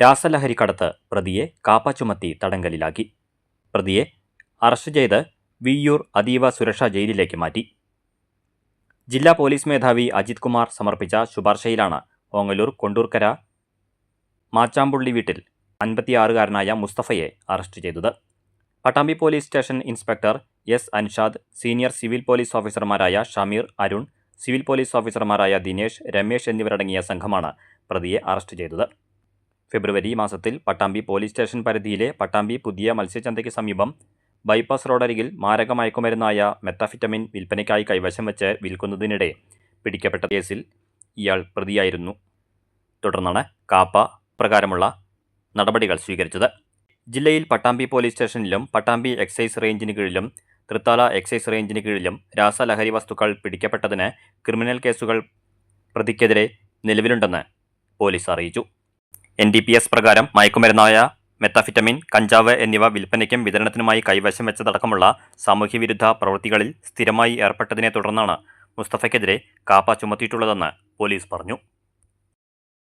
രാസലഹരിക്കടത്ത് പ്രതിയെ കാപ്പ ചുമത്തി തടങ്കലിലാക്കി. പ്രതിയെ അറസ്റ്റ് ചെയ്ത് വിയ്യൂർ അതീവ സുരക്ഷാ ജയിലിലേക്ക് മാറ്റി. ജില്ലാ പോലീസ് മേധാവി അജിത് കുമാർ സമർപ്പിച്ച ശുപാർശയിലാണ് ഓങ്ങല്ലൂർ കൊണ്ടൂർക്കര മാച്ചാമ്പുള്ളി വീട്ടിൽ 56-കാരനായ മുസ്തഫയെ അറസ്റ്റ് ചെയ്തത്. Pattambi police station inspector S Anshad, senior civil police ഓഫീസർമാരായ ഷമീർ, അരുൺ, സിവിൽ പോലീസ് ഓഫീസർമാരായ ദിനേശ്, രമേശ് എന്നിവരടങ്ങിയ സംഘമാണ് പ്രതിയെ അറസ്റ്റ് ചെയ്തത്. ഫെബ്രുവരി മാസത്തിൽ പട്ടാമ്പി പോലീസ് സ്റ്റേഷൻ പരിധിയിലെ പട്ടാമ്പി പുതിയ മത്സ്യചന്തയ്ക്ക് സമീപം ബൈപ്പാസ് റോഡരികിൽ മാരക മയക്കുമരുന്നായ മെത്താഫിറ്റമിൻ വിൽപ്പനയ്ക്കായി കൈവശം വെച്ച് വിൽക്കുന്നതിനിടെ പിടിക്കപ്പെട്ട കേസിൽ ഇയാൾ പ്രതിയായിരുന്നു. തുടർന്നാണ് കാപ്പ പ്രകാരമുള്ള നടപടികൾ സ്വീകരിച്ചത്. ജില്ലയിൽ പട്ടാമ്പി പോലീസ് സ്റ്റേഷനിലും പട്ടാമ്പി എക്സൈസ് റേഞ്ചിന് കീഴിലും തൃത്താല എക്സൈസ് റേഞ്ചിന് കീഴിലും രാസലഹരി വസ്തുക്കൾ പിടിക്കപ്പെട്ടതിന് ക്രിമിനൽ കേസുകൾ പ്രതിക്കെതിരെ നിലവിലുണ്ടെന്ന് പോലീസ് അറിയിച്ചു. NDPS പ്രകാരം മയക്കുമരുന്നായ മെത്താഫിറ്റമിൻ, കഞ്ചാവ് എന്നിവ വിൽപ്പനയ്ക്കും വിതരണത്തിനുമായി കൈവശം വെച്ചതടക്കമുള്ള സാമൂഹ്യവിരുദ്ധ പ്രവൃത്തികളിൽ സ്ഥിരമായി ഏർപ്പെട്ടതിനെ തുടർന്നാണ് മുസ്തഫയ്ക്കെതിരെ കാപ്പ ചുമത്തിയിട്ടുള്ളതെന്ന് പോലീസ് പറഞ്ഞു.